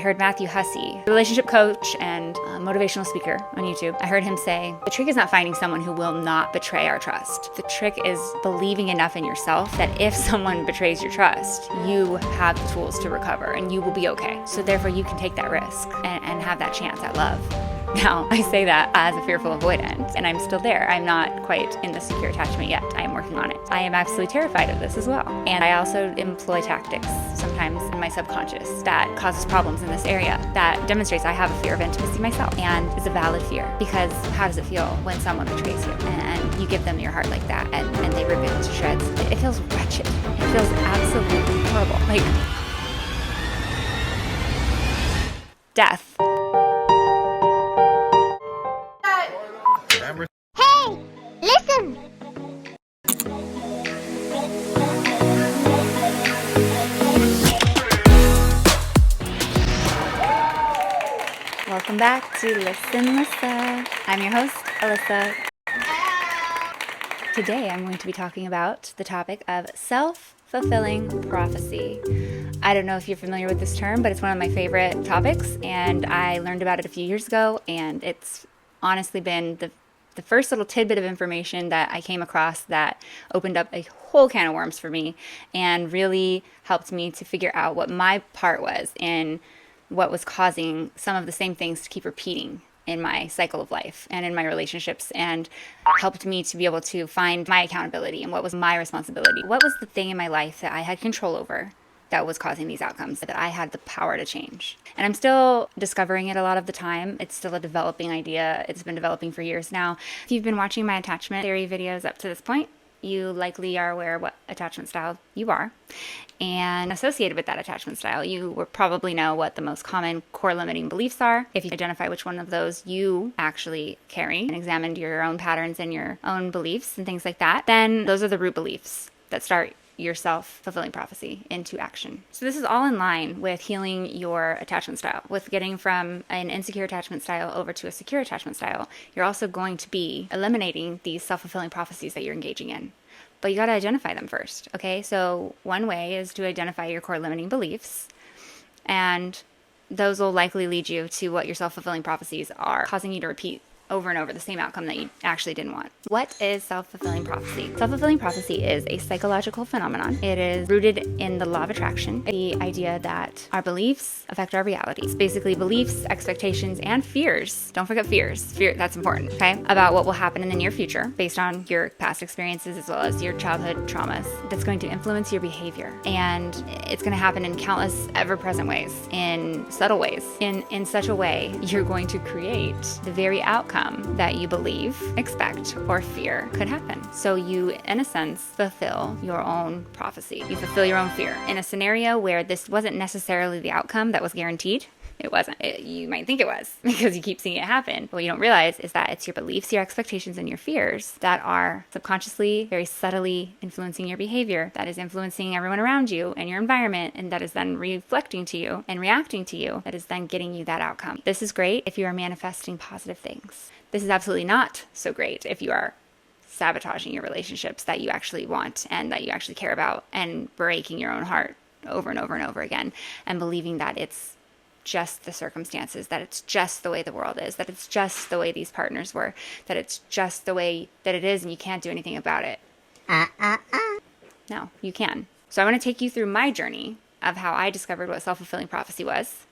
heard Matthew Hussey, relationship coach and motivational speaker on YouTube. I heard him say, the trick is not finding someone who will not betray our trust. The trick is believing enough in yourself that if someone betrays your trust, you have the tools to recover and you will be okay. So therefore you can take that risk and have that chance at love. Now, I say that as a fearful avoidant, and I'm still there. I'm not quite in the secure attachment yet. I am working on it. I am absolutely terrified of this as well. And I also employ tactics sometimes in my subconscious that causes problems in this area that demonstrates I have a fear of intimacy myself. And it's a valid fear, because how does it feel when someone betrays you and you give them your heart like that and they rip it into shreds? It feels wretched. It feels absolutely horrible. Like death. Hey, listen! Welcome back to Listen, Lyssa. I'm your host, Alyssa. Today I'm going to be talking about the topic of self-fulfilling prophecy. I don't know if you're familiar with this term, but it's one of my favorite topics, and I learned about it a few years ago, and it's honestly been the first little tidbit of information that I came across that opened up a whole can of worms for me and really helped me to figure out what my part was in what was causing some of the same things to keep repeating in my cycle of life and in my relationships, and helped me to be able to find my accountability and what was my responsibility. What was the thing in my life that I had control over that was causing these outcomes that I had the power to change? And I'm still discovering it a lot of the time. It's still a developing idea. It's been developing for years now. If you've been watching my attachment theory videos up to this point, you likely are aware of what attachment style you are. And associated with that attachment style, you will probably know what the most common core limiting beliefs are. If you identify which one of those you actually carry and examined your own patterns and your own beliefs and things like that, then those are the root beliefs that start your self-fulfilling prophecy into action. So this is all in line with healing your attachment style, with getting from an insecure attachment style over to a secure attachment style. You're also going to be eliminating these self-fulfilling prophecies that you're engaging in. But you got to identify them first, okay? So one way is to identify your core limiting beliefs, and those will likely lead you to what your self-fulfilling prophecies are, causing you to repeat over and over the same outcome that you actually didn't want. What is self-fulfilling prophecy? Self-fulfilling prophecy is a psychological phenomenon. It is rooted in the law of attraction, the idea that our beliefs affect our reality. It's basically beliefs, expectations, and fears. Don't forget fears. Fear, that's important, okay? About what will happen in the near future based on your past experiences as well as your childhood traumas. That's going to influence your behavior. And it's going to happen in countless ever-present ways, in subtle ways, in such a way you're going to create the very outcome that you believe, expect, or fear could happen. So you, in a sense, fulfill your own prophecy. You fulfill your own fear. In a scenario where this wasn't necessarily the outcome that was guaranteed, it wasn't. You might think it was because you keep seeing it happen. But what you don't realize is that it's your beliefs, your expectations, and your fears that are subconsciously, very subtly influencing your behavior, that is influencing everyone around you and your environment, and that is then reflecting to you and reacting to you, that is then getting you that outcome. This is great if you are manifesting positive things. This is absolutely not so great if you are sabotaging your relationships that you actually want and that you actually care about, and breaking your own heart over and over and over again, and believing that it's just the circumstances, that it's just the way the world is, that it's just the way these partners were, that it's just the way that it is and you can't do anything about it. No, you can. So I want to take you through my journey of how I discovered what self-fulfilling prophecy was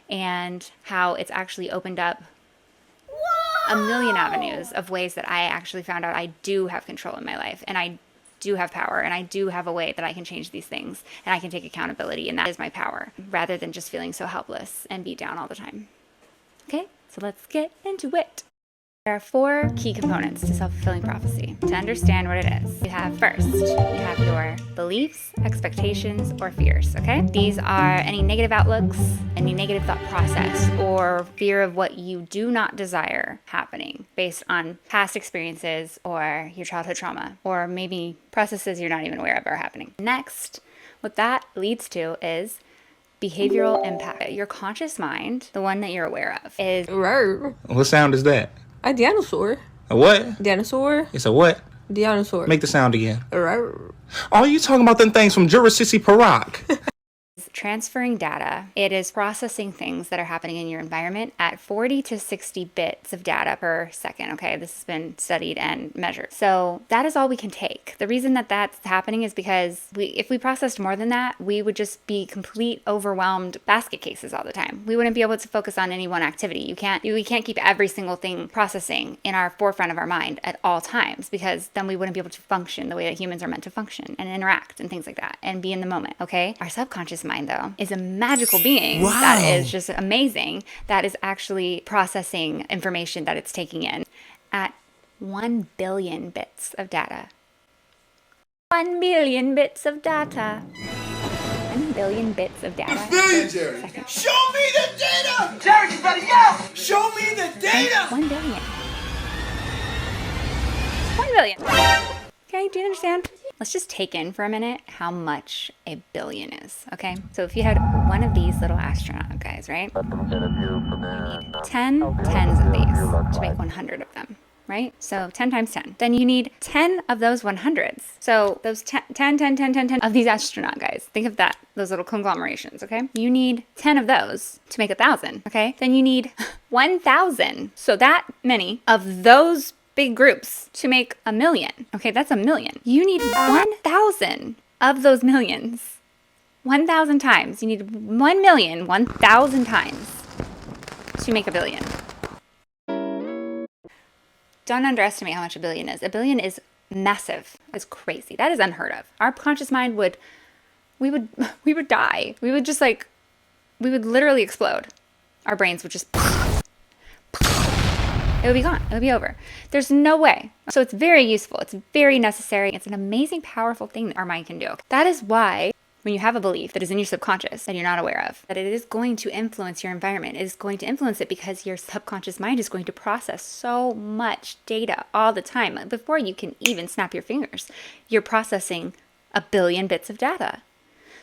and how it's actually opened up a million avenues of ways that I actually found out I do have control in my life, and I do have power, and I do have a way that I can change these things, and I can take accountability, and that is my power, rather than just feeling so helpless and beat down all the time. Okay, so let's get into it. There are 4 key components to self-fulfilling prophecy. To understand what it is, you have your beliefs, expectations, or fears, okay? These are any negative outlooks, any negative thought process, or fear of what you do not desire happening based on past experiences or your childhood trauma, or maybe processes you're not even aware of are happening. Next, what that leads to is behavioral impact. Your conscious mind, the one that you're aware of, is... What sound is that? A dinosaur. A what? Dinosaur. It's a what? Dinosaur. Make the sound again. Oh, you talking about them things from Jurassic Park? transferring data. It is processing things that are happening in your environment at 40 to 60 bits of data per second. Okay, this has been studied and measured. So that is all we can take. The reason that that's happening is because if we processed more than that, we would just be complete overwhelmed basket cases all the time. We wouldn't be able to focus on any one activity. We can't keep every single thing processing in our forefront of our mind at all times, because then we wouldn't be able to function the way that humans are meant to function and interact and things like that and be in the moment. Okay, our subconscious mind though is a magical being that is just amazing, that is actually processing information that it's taking in at 1 billion bits of data. 1 billion bits of data. 1 billion bits of data. Jerry. Show me the data! Jerry, you better yell! Show me the data! 1 billion. 1 billion. Okay, do you understand? Let's just take in for a minute how much a billion is, okay? So if you had one of these little astronaut guys, right? You need 10 tens of these to make 100 of them, right? So 10 times 10. Then you need 10 of those 100s. So those 10 of these astronaut guys, think of that, those little conglomerations, okay? You need 10 of those to make 1,000, okay? Then you need 1,000. So that many of those big groups to make 1 million. Okay, that's 1 million. You need 1,000 of those millions. 1,000 times. You need 1 million, 1,000 times to make 1 billion. Don't underestimate how much 1 billion is. 1 billion is massive. It's crazy. That is unheard of. Our conscious mind would die. We would just we would literally explode. Our brains would just it would be gone. It would be over. There's no way. So it's very useful. It's very necessary. It's an amazing, powerful thing that our mind can do. That is why when you have a belief that is in your subconscious that you're not aware of, that it is going to influence your environment. It is going to influence it because your subconscious mind is going to process so much data all the time. Before you can even snap your fingers, you're processing 1 billion bits of data.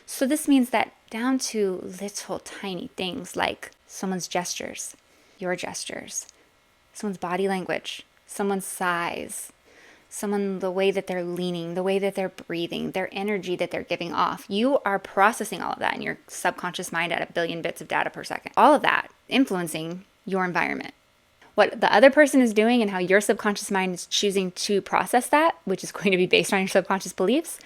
So this means that down to little tiny things like someone's gestures, your gestures, someone's body language, someone's size, the way that they're leaning, the way that they're breathing, their energy that they're giving off. You are processing all of that in your subconscious mind at 1 billion bits of data per second. All of that influencing your environment. What the other person is doing and how your subconscious mind is choosing to process that, which is going to be based on your subconscious beliefs.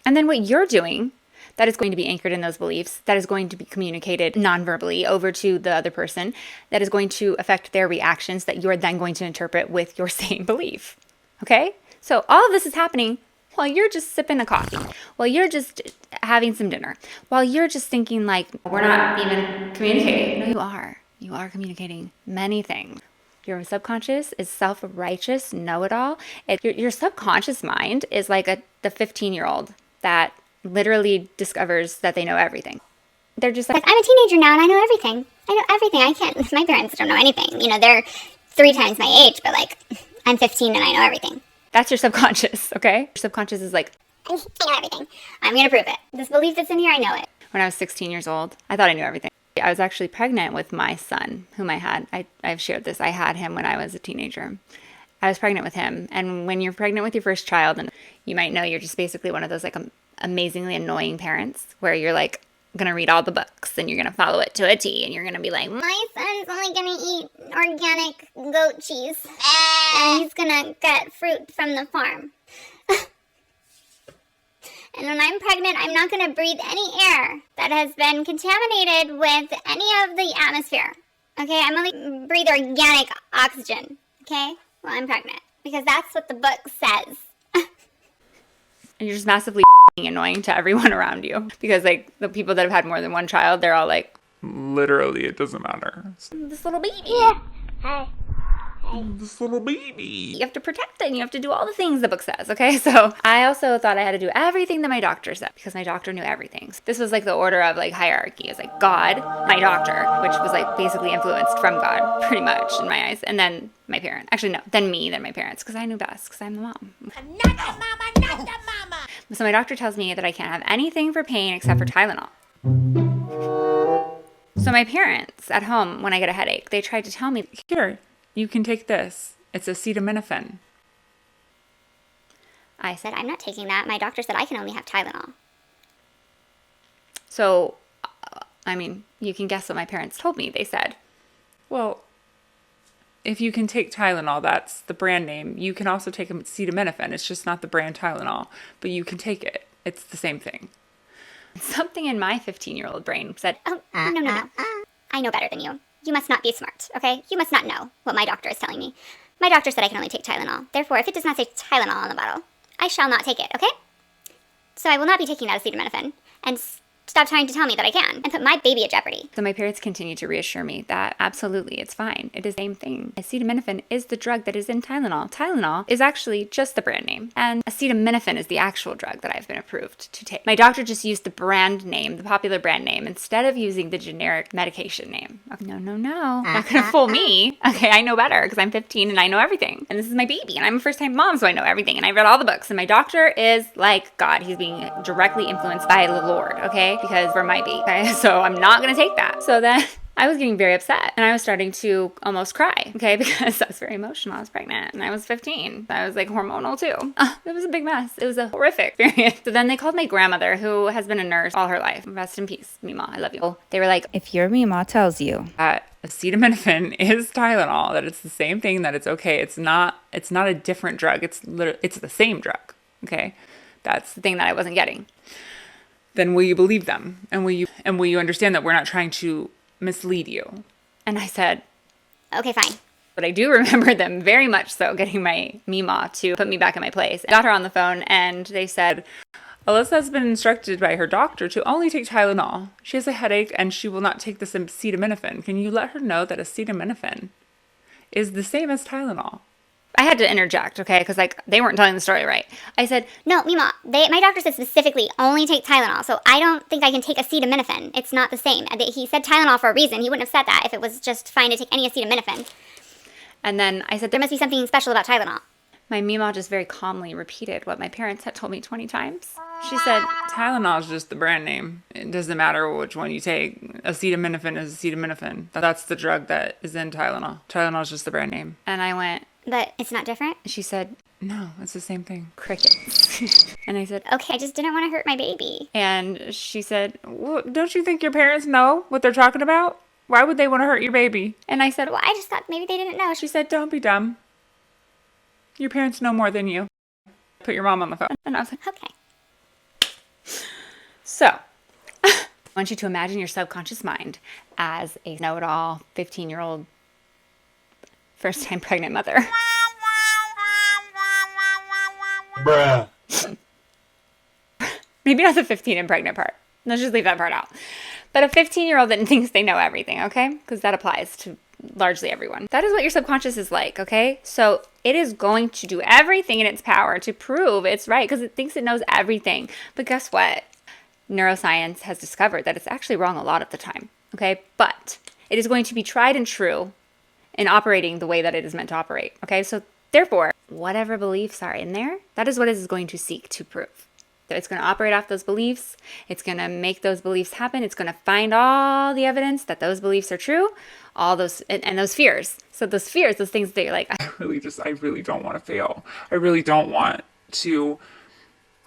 And then what you're doing, that is going to be anchored in those beliefs, that is going to be communicated non-verbally over to the other person, that is going to affect their reactions that you're then going to interpret with your same belief. Okay? So all of this is happening while you're just sipping a coffee, while you're just having some dinner, while you're just thinking like, we're not even communicating. No, you are. You are communicating many things. Your subconscious is self-righteous, know-it-all. Your subconscious mind is like the 15-year-old that literally discovers that they know everything. They're just like, I'm a teenager now and I know everything. I know everything. I can't, my parents don't know anything. You know, they're 3 times my age, but I'm 15 and I know everything. That's your subconscious, okay? Your subconscious is like, I know everything. I'm going to prove it. This belief that's in here, I know it. when I was 16 years old, I thought I knew everything. I was actually pregnant with my son, whom I've shared this. I had him when I was a teenager. I was pregnant with him. And when you're pregnant with your first child, and you might know you're just basically one of those amazingly annoying parents where you're going to read all the books and you're going to follow it to a T and you're going to be like, my son's only going to eat organic goat cheese and he's going to get fruit from the farm. And when I'm pregnant, I'm not going to breathe any air that has been contaminated with any of the atmosphere. Okay, I'm only breathe organic oxygen, okay, while I'm pregnant. Because that's what the book says. And you're just massively annoying to everyone around you. Because the people that have had more than one child, they're all like, literally, it doesn't matter. this little baby. Yeah. Hi. This little baby. You have to protect it and you have to do all the things the book says, okay? So I also thought I had to do everything that my doctor said because my doctor knew everything. So this was the order of hierarchy. It's God, my doctor, which was basically influenced from God pretty much in my eyes. And then my parents. Actually, no, then me, then my parents, because I knew best because I'm the mom. Not the mama, not the mama. So my doctor tells me that I can't have anything for pain except for Tylenol. So my parents at home, when I get a headache, they tried to tell me, here, you can take this. It's acetaminophen. I said, I'm not taking that. My doctor said I can only have Tylenol. So I mean, you can guess what my parents told me. They said, Well, if you can take Tylenol, that's the brand name. You can also take acetaminophen. It's just not the brand Tylenol, but you can take it. It's the same thing. something in my 15-year-old brain said, Oh, no. I know better than you. You must not be smart, okay? You must not know what my doctor is telling me. My doctor said I can only take Tylenol. Therefore, if it does not say Tylenol on the bottle, I shall not take it, okay? So I will not be taking that acetaminophen. And stop trying to tell me that I can and put my baby at jeopardy. So my parents continue to reassure me that absolutely it's fine. It is the same thing. Acetaminophen is the drug that is in Tylenol. Tylenol is actually just the brand name. And acetaminophen is the actual drug that I've been approved to take. My doctor just used the brand name, the popular brand name, instead of using the generic medication name. No. Not gonna fool me. Okay, I know better because I'm 15 and I know everything. And this is my baby and I'm a first-time mom, so I know everything. And I read all the books. And my doctor is like God. He's being directly influenced by the Lord, okay? Because for my baby. Okay? So I'm not going to take that. So then I was getting very upset and I was starting to almost cry, okay? Because I was very emotional. I was pregnant and I was 15. I was like hormonal too. It was a big mess. It was a horrific experience. So then they called my grandmother, who has been a nurse all her life. Rest in peace, Mima. I love you. They were like, If your Mima tells you That acetaminophen is Tylenol, that it's the same thing, that it's okay. It's not a different drug. It's the same drug. Okay? That's the thing that I wasn't getting. Then will you believe them? And will you understand that we're not trying to mislead you? And I said, Okay, fine. but I do remember them very much so getting my Mima to put me back in my place. I got her on the phone and they said, Alyssa has been instructed by her doctor to only take Tylenol. She has a headache and she will not take this acetaminophen. Can you let her know that acetaminophen is the same as Tylenol? I had to interject, okay, because like they weren't telling the story right. I said, No, Mima, my doctor said specifically only take Tylenol, so I don't think I can take acetaminophen. It's not the same. He said Tylenol for a reason. He wouldn't have said that if it was just fine to take any acetaminophen. and then I said, There must be something special about Tylenol. my Mima just very calmly repeated what my parents had told me 20 times. She said, Tylenol is just the brand name. It doesn't matter which one you take. Acetaminophen is acetaminophen. That's the drug that is in Tylenol. Tylenol is just the brand name. and I went, But it's not different? she said, No, it's the same thing. crickets. And I said, Okay, I just didn't want to hurt my baby. and she said, Well, don't you think your parents know what they're talking about? Why would they want to hurt your baby? and I said, Well, I just thought maybe they didn't know. She said, don't be dumb. Your parents know more than you. Put your mom on the phone. and I was like, Okay. so I want you to imagine your subconscious mind as a know-it-all 15-year-old first-time pregnant mother. Bruh. Maybe not the 15 and pregnant part. Let's just leave that part out. But a 15-year-old that thinks they know everything, okay? Because that applies to largely everyone. That is what your subconscious is like, okay? So it is going to do everything in its power to prove it's right because it thinks it knows everything. But guess what? Neuroscience has discovered that it's actually wrong a lot of the time, okay? But it is going to be tried and true in operating the way that it is meant to operate, okay? So therefore, whatever beliefs are in there, that is what it is going to seek to prove. So it's going to operate off those beliefs. It's going to make those beliefs happen. It's going to find all the evidence that those beliefs are true, all those, and those fears. So those fears, those things that you're like, I really don't want to fail. I really don't want to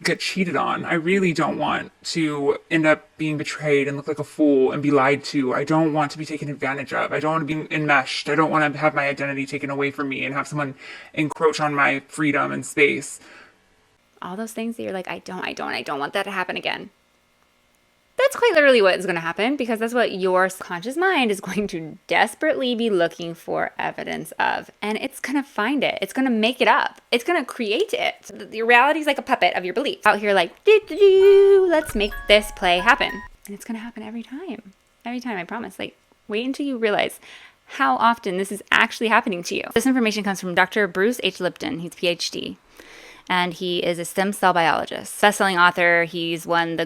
get cheated on. I really don't want to end up being betrayed and look like a fool and be lied to. I don't want to be taken advantage of. I don't want to be enmeshed. I don't want to have my identity taken away from me and have someone encroach on my freedom and space. all those things that you're like, I don't want that to happen again. That's quite literally what is going to happen because that's what your subconscious mind is going to desperately be looking for evidence of. And it's going to find it. It's going to make it up. It's going to create it. Your reality is like a puppet of your beliefs. Out here like, let's make this play happen. And it's going to happen every time. Every time, I promise. Like, wait until you realize how often this is actually happening to you. This information comes from Dr. Bruce H. Lipton. He's a PhD. And he is a stem cell biologist, best-selling author. He's won the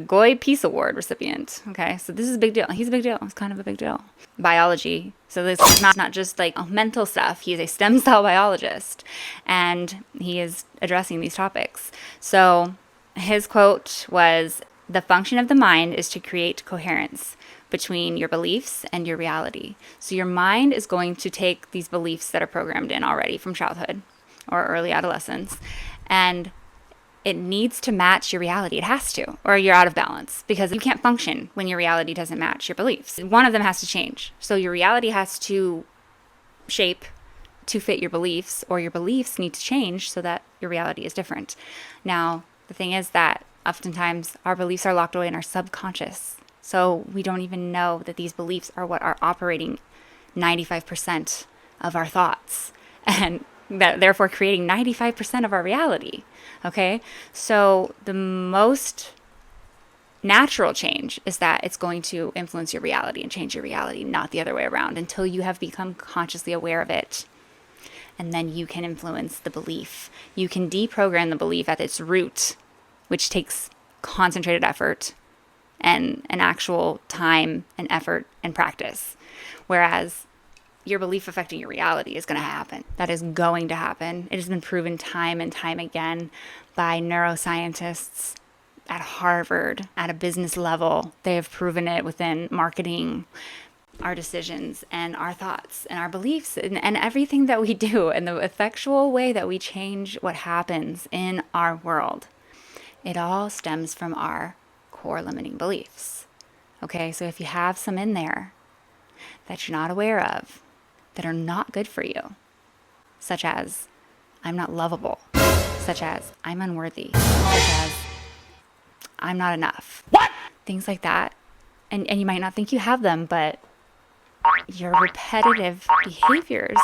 Goy Peace Award recipient. Okay, so this is a big deal. He's a big deal. It's kind of a big deal. Biology. So this is not just like mental stuff. He is a stem cell biologist, and he is addressing these topics. So his quote was, "The function of the mind is to create coherence between your beliefs and your reality." So your mind is going to take these beliefs that are programmed in already from childhood or early adolescence, and it needs to match your reality. It has to, or you're out of balance, because you can't function when your reality doesn't match your beliefs. One of them has to change. So your reality has to shape to fit your beliefs, or your beliefs need to change so that your reality is different. Now, the thing is that oftentimes our beliefs are locked away in our subconscious. So we don't even know that these beliefs are what are operating 95% of our thoughts, and that therefore creating 95% of our reality. Okay? So the most natural change is that it's going to influence your reality and change your reality, not the other way around, until you have become consciously aware of it. And then you can influence the belief. You can deprogram the belief at its root, which takes concentrated effort and an actual time and effort and practice. Whereas your belief affecting your reality is going to happen. That is going to happen. It has been proven time and time again by neuroscientists at Harvard, at a business level. They have proven it within marketing, our decisions and our thoughts and our beliefs and everything that we do, and the effectual way that we change what happens in our world. It all stems from our core limiting beliefs. Okay, so if you have some in there that you're not aware of, that are not good for you, such as I'm not lovable, such as I'm unworthy, such as I'm not enough. What? Things like that. And you might not think you have them, but your repetitive behaviors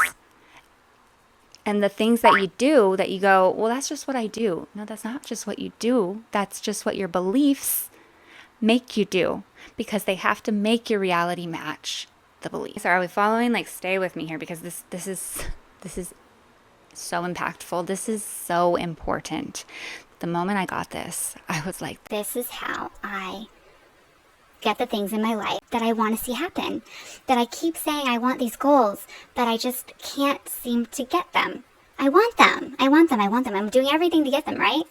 and the things that you do that you go, well, that's just what I do. No, that's not just what you do. That's just what your beliefs make you do, because they have to make your reality match the beliefs. So are we following? Like, stay with me here, because this is so impactful. This is so important. The moment I got this, I was like, This is how I get the things in my life that I want to see happen. That I keep saying I want these goals, but I just can't seem to get them. I want them. I want them. I want them. I'm doing everything to get them, right?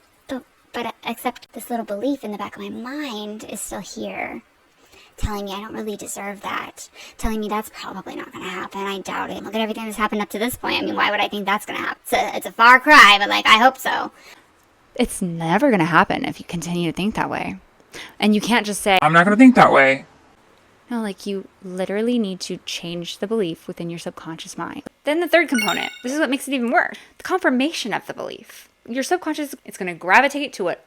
But except this little belief in the back of my mind is still here, telling me I don't really deserve that, telling me that's probably not going to happen. I doubt it. Look at everything that's happened up to this point. I mean, why would I think that's going to happen? It's a far cry, but like, I hope so. it's never going to happen if you continue to think that way. And you can't just say, I'm not going to think that way. no, like, you literally need to change the belief within your subconscious mind. Then the third component, this is what makes it even worse, the confirmation of the belief. Your subconscious, it's going to gravitate to what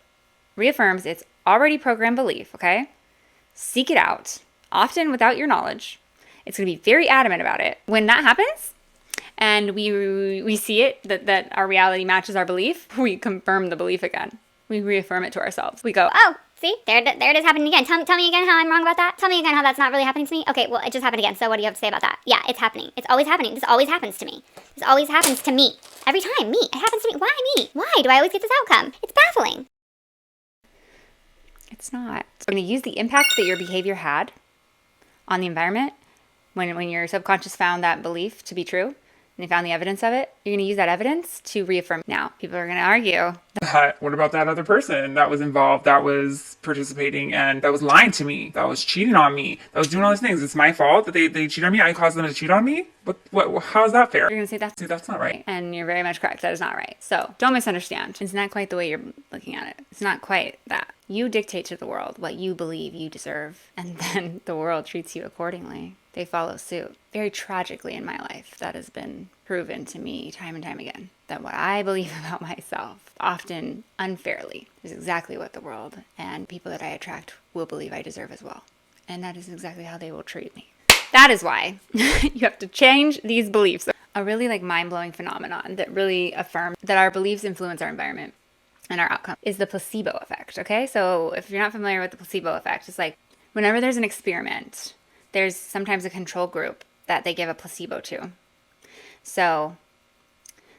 reaffirms its already programmed belief, okay? Seek it out, often without your knowledge. It's going to be very adamant about it. When that happens, and we see it, that our reality matches our belief, we confirm the belief again. We reaffirm it to ourselves. We go, Oh, see? There it is happening again. Tell me again how I'm wrong about that. Tell me again how that's not really happening to me. Okay, well, it just happened again. So what do you have to say about that? Yeah, it's happening. It's always happening. This always happens to me. This always happens to me. Every time, me. It happens to me. Why me? Why do I always get this outcome? It's baffling. it's not. I'm going to use the impact that your behavior had on the environment when your subconscious found that belief to be true, and they found the evidence of it. You're going to use that evidence to reaffirm. Now, people are going to argue. What about that other person that was involved, that was participating, and that was lying to me, that was cheating on me, that was doing all these things? It's my fault that they cheated on me? I caused them to cheat on me? What? How is that fair? You're going to say That's not right. And you're very much correct. That is not right. So don't misunderstand. It's not quite the way you're looking at it. It's not quite that. You dictate to the world what you believe you deserve, and then the world treats you accordingly. They follow suit. Very tragically in my life, that has been proven to me time and time again, that what I believe about myself, often unfairly, is exactly what the world and people that I attract will believe I deserve as well. And that is exactly how they will treat me. That is why you have to change these beliefs. A really mind-blowing phenomenon that really affirms that our beliefs influence our environment and our outcome is the placebo effect, okay? So if you're not familiar with the placebo effect, it's like whenever there's an experiment, there's sometimes a control group that they give a placebo to. So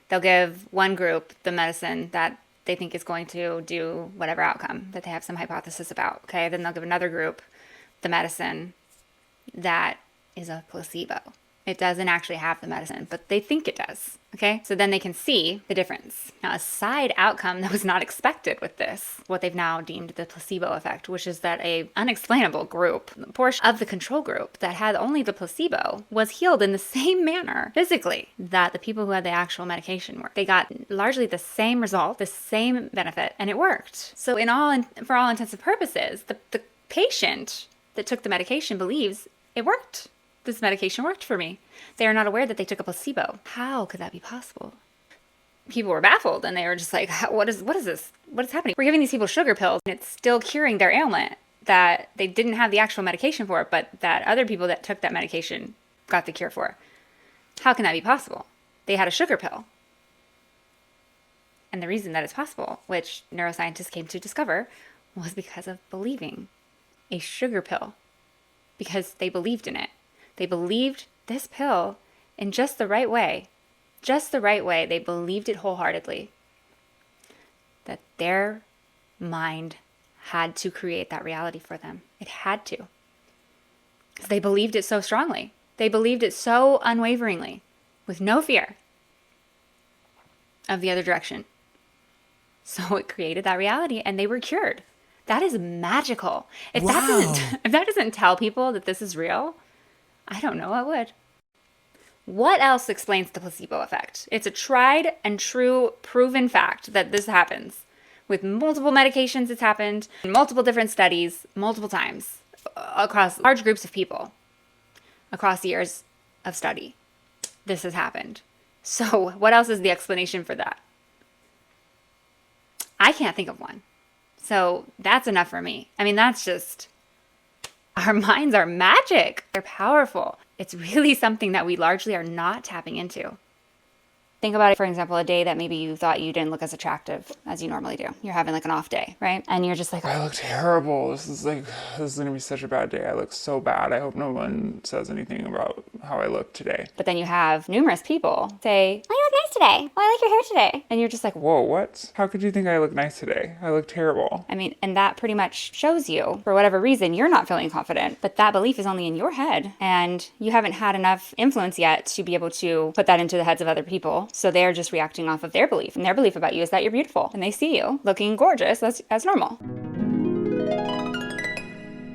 they'll give one group the medicine that they think is going to do whatever outcome that they have some hypothesis about, okay? Then they'll give another group the medicine that is a placebo. It doesn't actually have the medicine, but they think it does. Okay, so then they can see the difference. Now, a side outcome that was not expected with this, what they've now deemed the placebo effect, which is that a unexplainable group, a portion of the control group that had only the placebo, was healed in the same manner physically that the people who had the actual medication were. They got largely the same result, the same benefit, and it worked. So for all intents and purposes, the patient that took the medication believes it worked. This medication worked for me. They are not aware that they took a placebo. How could that be possible? People were baffled and they were just like, what is this? What is happening? We're giving these people sugar pills and it's still curing their ailment that they didn't have the actual medication for, but that other people that took that medication got the cure for. How can that be possible? They had a sugar pill. And the reason that it's possible, which neuroscientists came to discover, was because of believing a sugar pill. Because they believed in it. They believed this pill in just the right way. Just the right way. They believed it wholeheartedly. That their mind had to create that reality for them. It had to. Because they believed it so strongly. They believed it so unwaveringly, with no fear of the other direction. So it created that reality and they were cured. That is magical. If that doesn't tell people that this is real, I don't know what would. What else explains the placebo effect? It's a tried and true proven fact that this happens. With multiple medications, it's happened in multiple different studies, multiple times, across large groups of people, across years of study. This has happened. So what else is the explanation for that? I can't think of one. So that's enough for me. I mean, that's just... Our minds are magic. They're powerful. It's really something that we largely are not tapping into. Think about it, for example, a day that maybe you thought you didn't look as attractive as you normally do. You're having like an off day, right? And you're just like, I look terrible. This is going to be such a bad day. I look so bad. I hope no one says anything about how I look today. But then you have numerous people say, Oh, you look nice today. Oh, I like your hair today. and you're just like, Whoa, what? How could you think I look nice today? I look terrible. I mean, and that pretty much shows you, for whatever reason, you're not feeling confident, but that belief is only in your head, and you haven't had enough influence yet to be able to put that into the heads of other people. So they're just reacting off of their belief, and their belief about you is that you're beautiful, and they see you looking gorgeous as normal.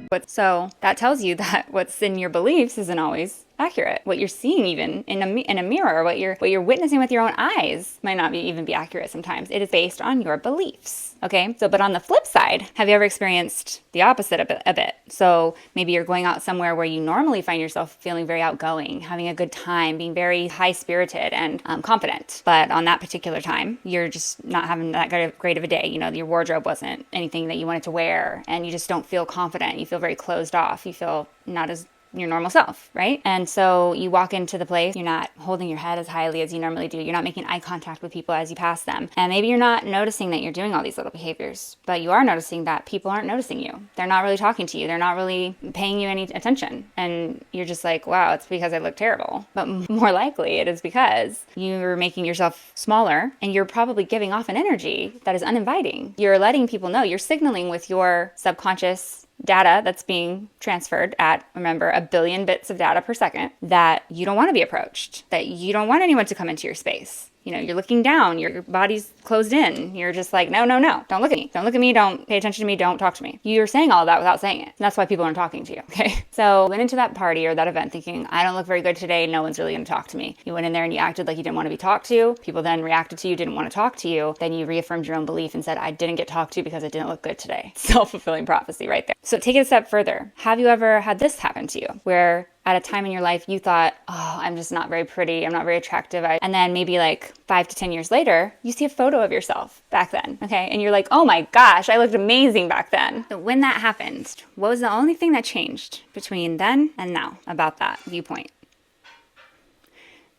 But so that tells you that what's in your beliefs isn't always accurate. What you're seeing even in a mirror, what you're witnessing with your own eyes might not even be accurate sometimes. It is based on your beliefs. Okay? So, but on the flip side, have you ever experienced the opposite a bit? So maybe you're going out somewhere where you normally find yourself feeling very outgoing, having a good time, being very high-spirited and confident. But on that particular time, you're just not having that great of a day. You know, your wardrobe wasn't anything that you wanted to wear, and you just don't feel confident. You feel very closed off. You feel not as your normal self, right? And so you walk into the place, you're not holding your head as highly as you normally do. You're not making eye contact with people as you pass them. And maybe you're not noticing that you're doing all these little behaviors, but you are noticing that people aren't noticing you. They're not really talking to you. They're not really paying you any attention. And you're just like, wow, it's because I look terrible. But more likely it is because you're making yourself smaller and you're probably giving off an energy that is uninviting. You're letting people know, you're signaling with your subconscious data that's being transferred at, remember, 1 billion bits of data per second, that you don't want to be approached, that you don't want anyone to come into your space. You know, you're looking down, your body's closed in. You're just like, no, don't look at me. Don't look at me. Don't pay attention to me. Don't talk to me. You're saying all of that without saying it. And that's why people aren't talking to you, okay? So went into that party or that event thinking, I don't look very good today. No one's really going to talk to me. You went in there and you acted like you didn't want to be talked to. People then reacted to you, didn't want to talk to you. Then you reaffirmed your own belief and said, I didn't get talked to because I didn't look good today. Self-fulfilling prophecy right there. So take it a step further. Have you ever had this happen to you where at a time in your life you thought, oh, I'm just not very pretty, I'm not very attractive, and then maybe like 5 to 10 years later, you see a photo of yourself back then, okay? And you're like, oh my gosh, I looked amazing back then. So when that happened, what was the only thing that changed between then and now about that viewpoint?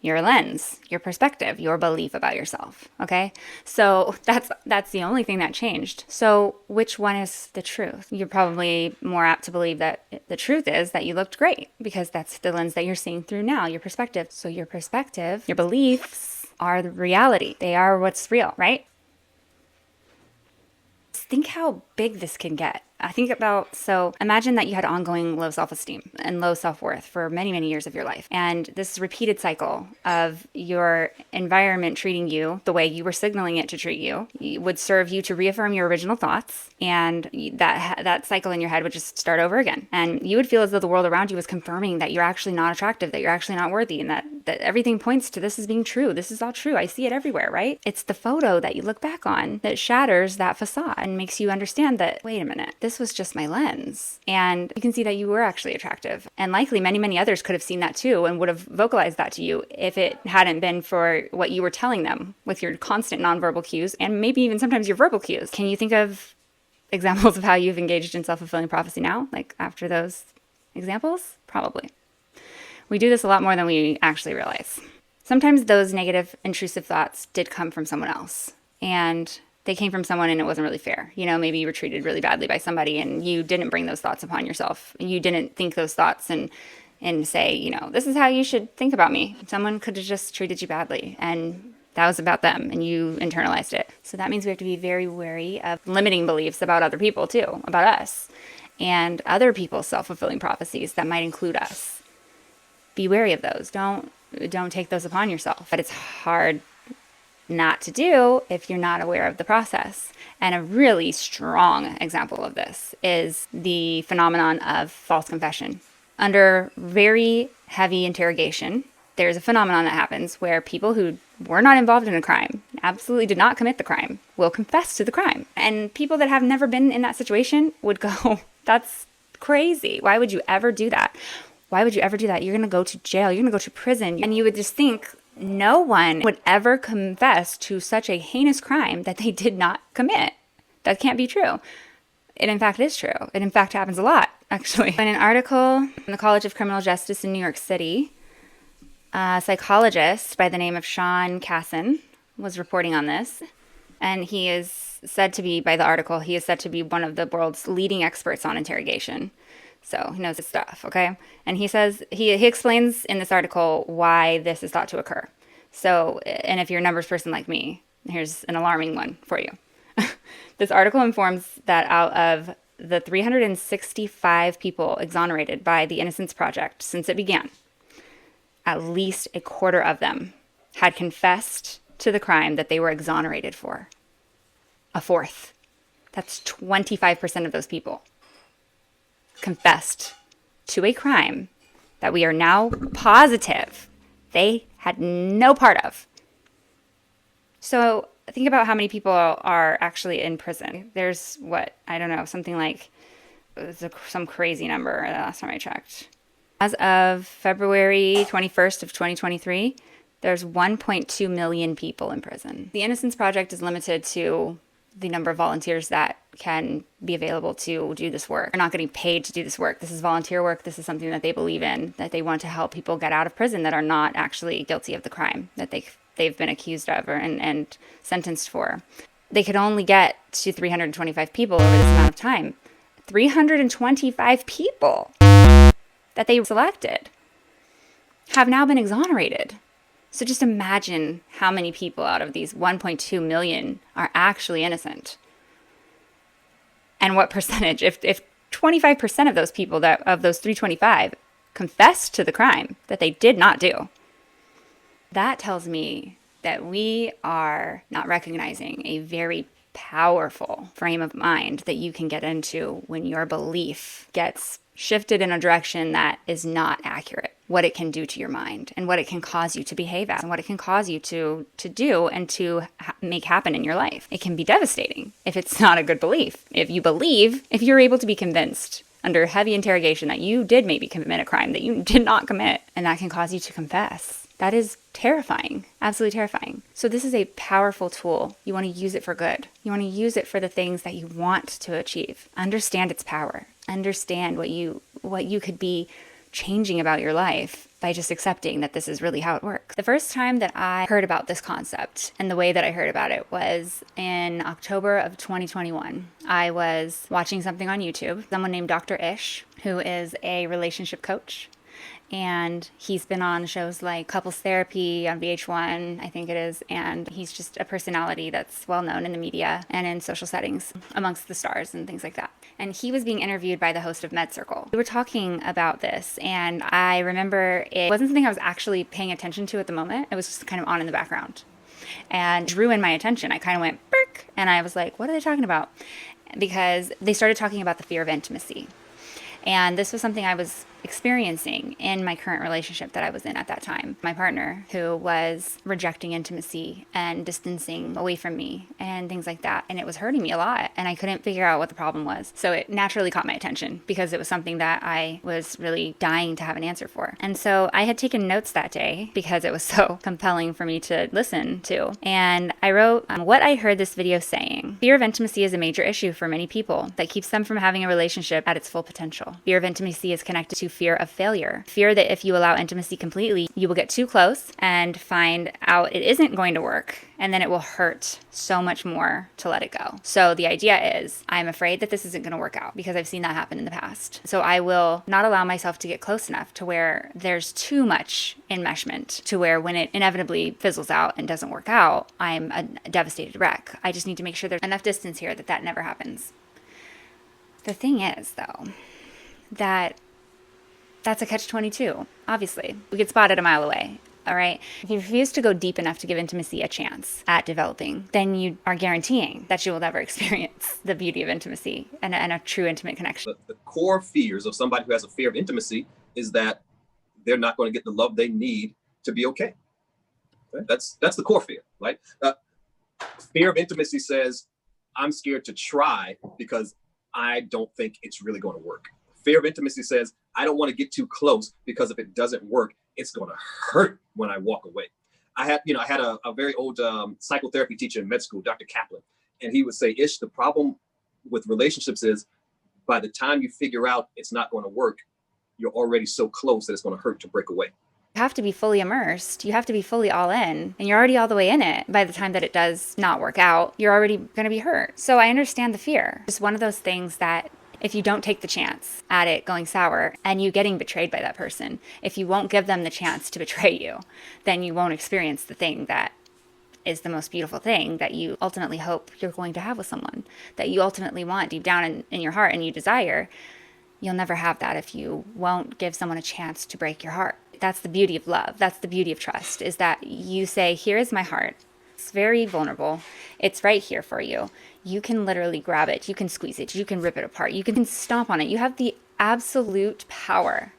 Your lens, your perspective, your belief about yourself, okay? So that's the only thing that changed. So which one is the truth? You're probably more apt to believe that the truth is that you looked great because that's the lens that you're seeing through now, your perspective. So your perspective, your beliefs are the reality. They are what's real, right? Think how big this can get. So imagine that you had ongoing low self-esteem and low self-worth for many, many years of your life. And this repeated cycle of your environment treating you the way you were signaling it to treat you would serve you to reaffirm your original thoughts. And that cycle in your head would just start over again. And you would feel as though the world around you was confirming that you're actually not attractive, that you're actually not worthy, and that everything points to this as being true. This is all true. I see it everywhere, right? It's the photo that you look back on that shatters that facade and makes you understand that, wait a minute, this was just my lens. And you can see that you were actually attractive. And likely many, many others could have seen that too and would have vocalized that to you if it hadn't been for what you were telling them with your constant nonverbal cues and maybe even sometimes your verbal cues. Can you think of examples of how you've engaged in self-fulfilling prophecy now, like after those examples? Probably. We do this a lot more than we actually realize. Sometimes those negative, intrusive thoughts did come from someone else, and they came from someone and it wasn't really fair. Maybe you were treated really badly by somebody and you didn't bring those thoughts upon yourself. You didn't think those thoughts and say, this is how you should think about me. Someone could have just treated you badly and that was about them and you internalized it. So that means we have to be very wary of limiting beliefs about other people too, about us and other people's self-fulfilling prophecies that might include us. Be wary of those. Don't take those upon yourself. But it's hard not to do if you're not aware of the process. And a really strong example of this is the phenomenon of false confession. Under very heavy interrogation, there's a phenomenon that happens where people who were not involved in a crime, absolutely did not commit the crime, will confess to the crime. And people that have never been in that situation would go, that's crazy. Why would you ever do that? Why would you ever do that? You're going to go to jail. You're going to go to prison. And you would just think no one would ever confess to such a heinous crime that they did not commit. That can't be true. It in fact is true. It in fact happens a lot, actually. In an article in the College of Criminal Justice in New York City, a psychologist by the name of Sean Casson was reporting on this. And he is said to be, by the article, he is said to be one of the world's leading experts on interrogation. So he knows his stuff, okay? And he says, he explains in this article why this is thought to occur. So, and if you're a numbers person like me, here's an alarming one for you. This article informs that out of the 365 people exonerated by the Innocence Project since it began, at least a quarter of them had confessed to the crime that they were exonerated for. A fourth. That's 25% of those people confessed to a crime that we are now positive they had no part of. So think about how many people are actually in prison. There's something like some crazy number the last time I checked. As of February 21st of 2023, there's 1.2 million people in prison. The Innocence Project is limited to the number of volunteers that can be available to do this work. They're not getting paid to do this work. This is volunteer work. This is something that they believe in, that they want to help people get out of prison that are not actually guilty of the crime that they've been accused of and sentenced for. They could only get to 325 people over this amount of time. 325 people that they selected have now been exonerated. So just imagine how many people out of these 1.2 million are actually innocent. And what percentage, if 25% of those people, of those 325, confessed to the crime that they did not do, that tells me that we are not recognizing a very powerful frame of mind that you can get into when your belief gets shifted in a direction that is not accurate. What it can do to your mind and what it can cause you to behave as and what it can cause you to do and to make happen in your life. It can be devastating if it's not a good belief. If you're able to be convinced under heavy interrogation that you did maybe commit a crime that you did not commit, and that can cause you to confess. That is terrifying, absolutely terrifying. So this is a powerful tool. You want to use it for good. You want to use it for the things that you want to achieve. Understand its power. Understand what you could be changing about your life by just accepting that this is really how it works. The first time that I heard about this concept and the way that I heard about it was in October of 2021. I was watching something on YouTube. Someone named Dr. Ish, who is a relationship coach, And he's been on shows like Couples Therapy on VH1, I think it is. And he's just a personality that's well known in the media and in social settings amongst the stars and things like that. And he was being interviewed by the host of MedCircle. We were talking about this, and I remember it wasn't something I was actually paying attention to at the moment. It was just kind of on in the background. And drew in my attention. I kind of went, burk, and I was like, what are they talking about? Because they started talking about the fear of intimacy. And this was something I was experiencing in my current relationship that I was in at that time. My partner, who was rejecting intimacy and distancing away from me and things like that. And it was hurting me a lot. And I couldn't figure out what the problem was. So it naturally caught my attention because it was something that I was really dying to have an answer for. And so I had taken notes that day because it was so compelling for me to listen to. And I wrote what I heard this video saying. Fear of intimacy is a major issue for many people that keeps them from having a relationship at its full potential. Fear of intimacy is connected to fear of failure. Fear that if you allow intimacy completely, you will get too close and find out it isn't going to work, and then it will hurt so much more to let it go. So the idea is, I'm afraid that this isn't going to work out because I've seen that happen in the past. So I will not allow myself to get close enough to where there's too much enmeshment to where when it inevitably fizzles out and doesn't work out, I'm a devastated wreck. I just need to make sure there's enough distance here that that never happens. The thing is, though, that's a catch-22, obviously. We could spot it a mile away, all right? If you refuse to go deep enough to give intimacy a chance at developing, then you are guaranteeing that you will never experience the beauty of intimacy and a true intimate connection. The core fears of somebody who has a fear of intimacy is that they're not going to get the love they need to be okay. Right? That's the core fear, right? Fear of intimacy says, I'm scared to try because I don't think it's really going to work. Fear of intimacy says, I don't want to get too close because if it doesn't work, it's going to hurt when I walk away. I had a very old psychotherapy teacher in med school, Dr. Kaplan, and he would say, Ish, the problem with relationships is by the time you figure out it's not going to work, you're already so close that it's going to hurt to break away. You have to be fully immersed. You have to be fully all in, and you're already all the way in it. By the time that it does not work out, you're already going to be hurt. So I understand the fear. It's one of those things that if you don't take the chance at it going sour and you getting betrayed by that person, if you won't give them the chance to betray you, then you won't experience the thing that is the most beautiful thing that you ultimately hope you're going to have with someone, that you ultimately want deep down in your heart and you desire. You'll never have that if you won't give someone a chance to break your heart. That's the beauty of love. That's the beauty of trust, is that you say, here is my heart. It's very vulnerable. It's right here for you. You can literally grab it. You can squeeze it. You can rip it apart. You can stomp on it. You have the absolute power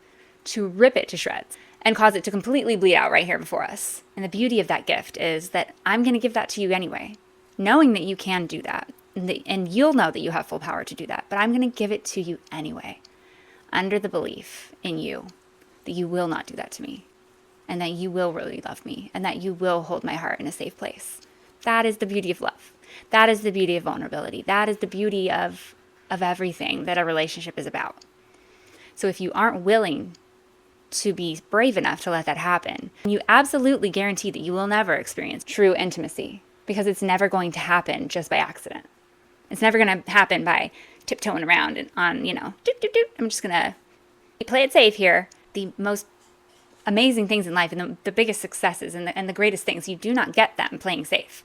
to rip it to shreds and cause it to completely bleed out right here before us. And the beauty of that gift is that I'm going to give that to you anyway, knowing that you can do that. And you'll know that you have full power to do that. But I'm going to give it to you anyway, under the belief in you that you will not do that to me, and that you will really love me, and that you will hold my heart in a safe place. That is the beauty of love. That is the beauty of vulnerability. That is the beauty of everything that a relationship is about. So if you aren't willing to be brave enough to let that happen, you absolutely guarantee that you will never experience true intimacy, because it's never going to happen just by accident. It's never going to happen by tiptoeing around and on, doop, doop, doop. I'm just going to play it safe here. The most amazing things in life and the biggest successes and the greatest things, you do not get them playing safe.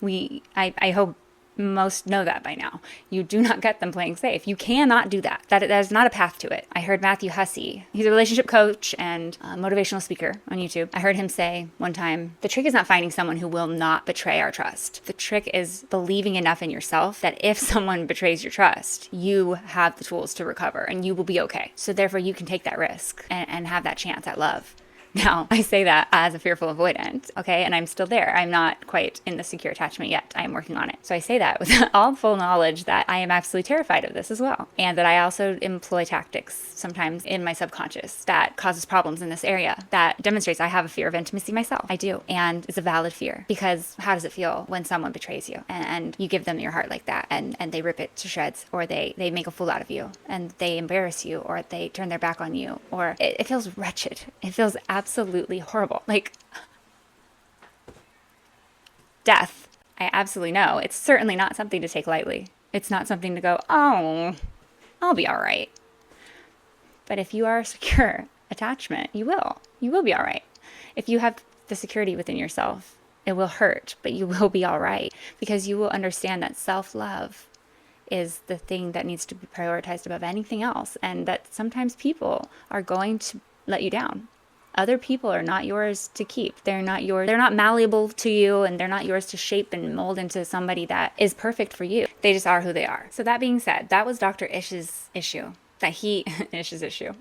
I hope most know that by now. You do not get them playing safe. You cannot do that. That is not a path to it. I heard Matthew Hussey, he's a relationship coach and a motivational speaker on YouTube. I heard him say one time, the trick is not finding someone who will not betray our trust. The trick is believing enough in yourself that if someone betrays your trust, you have the tools to recover and you will be okay. So therefore you can take that risk and have that chance at love. Now, I say that as a fearful avoidant, okay? And I'm still there. I'm not quite in the secure attachment yet. I am working on it. So I say that with all full knowledge that I am absolutely terrified of this as well. And that I also employ tactics sometimes in my subconscious that causes problems in this area that demonstrates I have a fear of intimacy myself. I do. And it's a valid fear, because how does it feel when someone betrays you and you give them your heart like that and they rip it to shreds, or they make a fool out of you and they embarrass you, or they turn their back on you, or it feels wretched. It feels absolutely horrible. Like death. I absolutely know. It's certainly not something to take lightly. It's not something to go, oh, I'll be all right. But if you are secure attachment, you will. You will be all right. If you have the security within yourself, it will hurt, but you will be all right because you will understand that self-love is the thing that needs to be prioritized above anything else, and that sometimes people are going to let you down. Other people are not yours to keep. They're not yours. They're not malleable to you, and they're not yours to shape and mold into somebody that is perfect for you. They just are who they are. So that being said, that was Dr. Ish's issue Ish's issue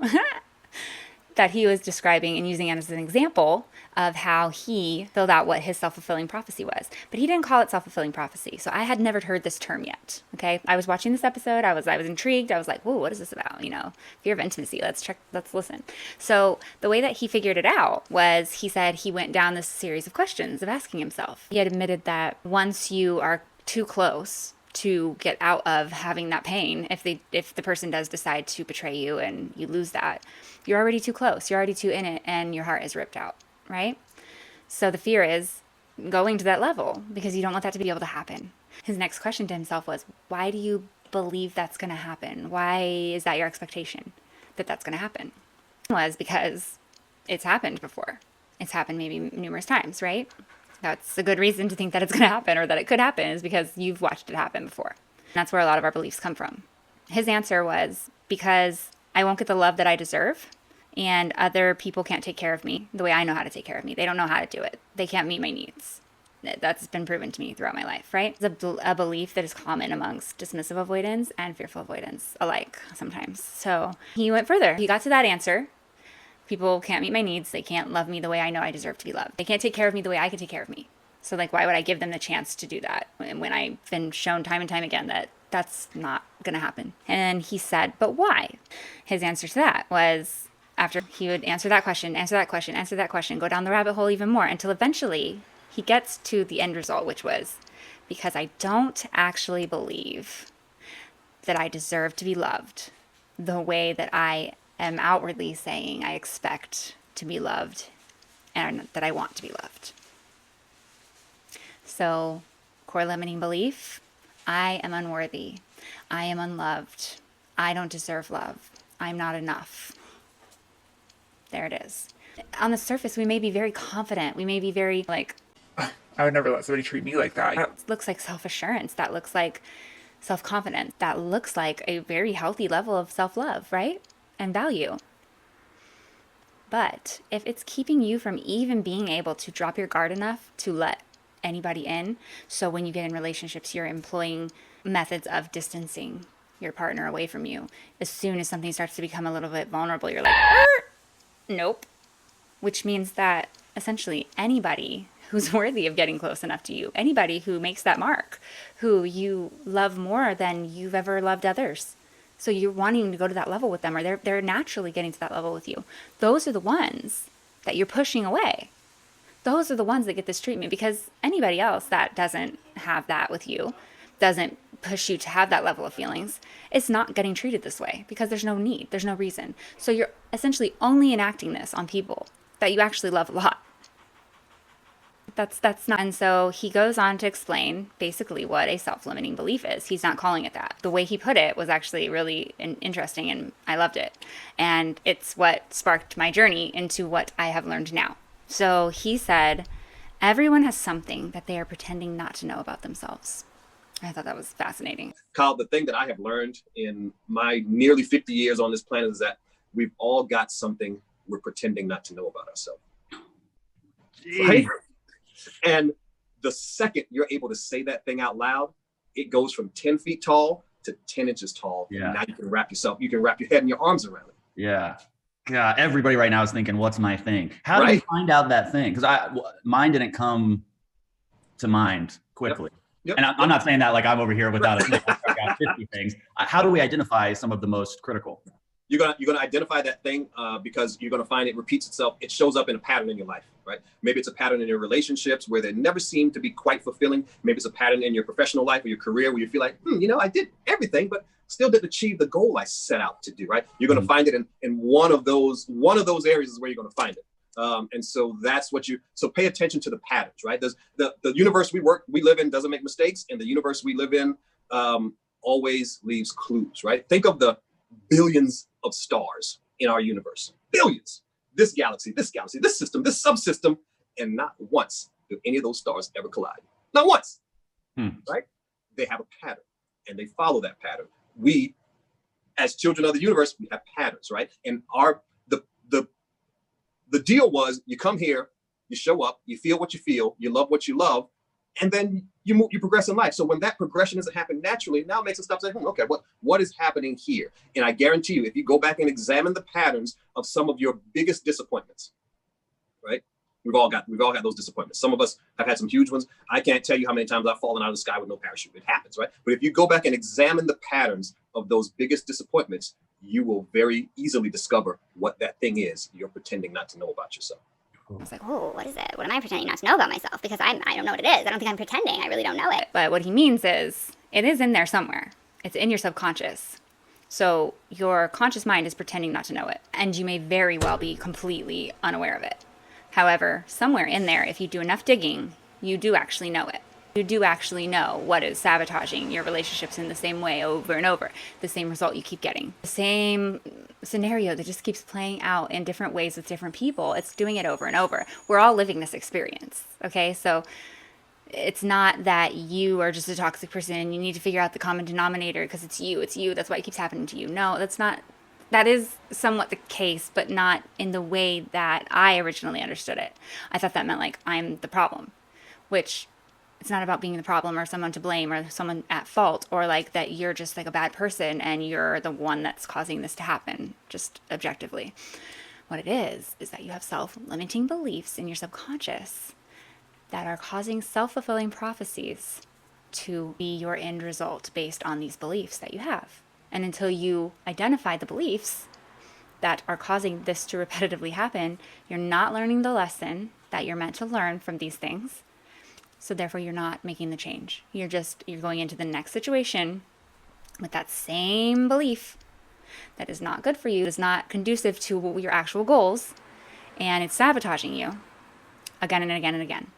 that he was describing and using it as an example of how he filled out what his self-fulfilling prophecy was. But he didn't call it self-fulfilling prophecy. So I had never heard this term yet. Okay. I was watching this episode. I was intrigued. I was like, whoa, what is this about? Fear of intimacy. Let's listen. So the way that he figured it out was he said he went down this series of questions of asking himself. He had admitted that once you are too close to get out of having that pain, if the person does decide to betray you and you lose that, you're already too close, you're already too in it, and your heart is ripped out, right? So the fear is going to that level because you don't want that to be able to happen. His next question to himself was, why do you believe that's going to happen? Why is that your expectation that that's going to happen? It was because it's happened before. It's happened maybe numerous times, right? That's a good reason to think that it's going to happen or that it could happen, is because you've watched it happen before. And that's where a lot of our beliefs come from. His answer was, because I won't get the love that I deserve, and other people can't take care of me the way I know how to take care of me. They don't know how to do it. They can't meet my needs. That's been proven to me throughout my life, right? It's a belief that is common amongst dismissive avoidance and fearful avoidance alike sometimes. So he went further. He got to that answer. People can't meet my needs. They can't love me the way I know I deserve to be loved. They can't take care of me the way I can take care of me. So why would I give them the chance to do that when I've been shown time and time again that that's not going to happen? And he said, but why? His answer to that was, after he would answer that question, go down the rabbit hole even more until eventually he gets to the end result, which was, because I don't actually believe that I deserve to be loved the way that I am outwardly saying I expect to be loved and that I want to be loved. So, core limiting belief, I am unworthy. I am unloved. I don't deserve love. I'm not enough. There it is. On the surface, we may be very confident. We may be very I would never let somebody treat me like that. That looks like self-assurance. That looks like self-confidence. That looks like a very healthy level of self-love, right? And value. But if it's keeping you from even being able to drop your guard enough to let anybody in, so when you get in relationships, you're employing methods of distancing your partner away from you. As soon as something starts to become a little bit vulnerable, you're like, nope. Which means that essentially anybody who's worthy of getting close enough to you, anybody who makes that mark, who you love more than you've ever loved others, so you're wanting to go to that level with them, or they're naturally getting to that level with you, those are the ones that you're pushing away. Those are the ones that get this treatment, because anybody else that doesn't have that with you, doesn't push you to have that level of feelings, it's not getting treated this way because there's no need, there's no reason. So you're essentially only enacting this on people that you actually love a lot. That's not. And so he goes on to explain basically what a self-limiting belief is. He's not calling it that. The way he put it was actually really interesting, and I loved it. And it's what sparked my journey into what I have learned now. So he said, everyone has something that they are pretending not to know about themselves. I thought that was fascinating. Kyle, the thing that I have learned in my nearly 50 years on this planet is that we've all got something we're pretending not to know about ourselves. Right? And the second you're able to say that thing out loud, it goes from 10 feet tall to 10 inches tall. Yeah. And now you can wrap your head and your arms around it. Yeah. God, everybody right now is thinking, what's my thing? How do you find out that thing? Because mine didn't come to mind quickly. Yep. And I'm not saying that like I'm over here without a I've got 50 things. How do we identify some of the most critical? You're gonna identify that thing because you're gonna find it repeats itself. It shows up in a pattern in your life, right? Maybe it's a pattern in your relationships where they never seem to be quite fulfilling. Maybe it's a pattern in your professional life or your career where you feel like, I did everything, but still didn't achieve the goal I set out to do, right? You're gonna find it in one of those areas is where you're gonna find it. And so that's so pay attention to the patterns, right? The universe we live in doesn't make mistakes, and the universe we live in always leaves clues, right? Think of the billions of stars in our universe, billions. this galaxy, this system, this subsystem, and not once do any of those stars ever collide. Not once, right? They have a pattern, and they follow that pattern. We, as children of the universe, we have patterns, right? And the deal was, you come here, you show up, you feel what you feel, you love what you love, and then you progress in life. So when that progression doesn't happen naturally, now it makes us stop saying, okay, what is happening here? And I guarantee you, if you go back and examine the patterns of some of your biggest disappointments, right? We've all had those disappointments. Some of us have had some huge ones. I can't tell you how many times I've fallen out of the sky with no parachute. It happens, right? But if you go back and examine the patterns of those biggest disappointments, you will very easily discover what that thing is you're pretending not to know about yourself. I was like, oh, what is it? What am I pretending not to know about myself? Because I don't know what it is. I don't think I'm pretending. I really don't know it. But what he means is, it is in there somewhere. It's in your subconscious. So your conscious mind is pretending not to know it. And you may very well be completely unaware of it. However, somewhere in there, if you do enough digging, you do actually know it. You do actually know what is sabotaging your relationships in the same way over and over. The same result you keep getting. The same scenario that just keeps playing out in different ways with different people. It's doing it over and over. We're all living this experience, okay? So it's not that you are just a toxic person and you need to figure out the common denominator because it's you. That's why it keeps happening to you. No, that's not. That is somewhat the case, but not in the way that I originally understood it. I thought that meant like I'm the problem, which it's not about being the problem or someone to blame or someone at fault or like that you're just like a bad person and you're the one that's causing this to happen, just objectively. What it is that you have self-limiting beliefs in your subconscious that are causing self-fulfilling prophecies to be your end result based on these beliefs that you have. And until you identify the beliefs that are causing this to repetitively happen, you're not learning the lesson that you're meant to learn from these things. So therefore, you're not making the change. You're going into the next situation with that same belief that is not good for you, is not conducive to your actual goals, and it's sabotaging you again and again and again.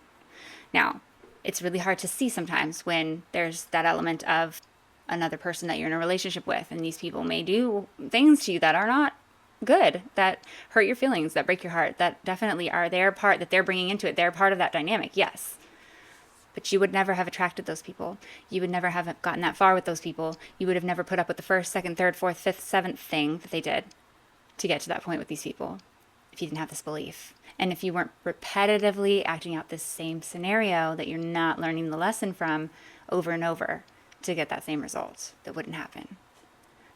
Now, it's really hard to see sometimes when there's that element of another person that you're in a relationship with, and these people may do things to you that are not good, that hurt your feelings, that break your heart, that definitely are their part, that they're bringing into it. They're part of that dynamic, yes. But you would never have attracted those people. You would never have gotten that far with those people. You would have never put up with the first, second, third, fourth, fifth, seventh thing that they did to get to that point with these people if you didn't have this belief. And if you weren't repetitively acting out this same scenario that you're not learning the lesson from over and over to get that same result, that wouldn't happen.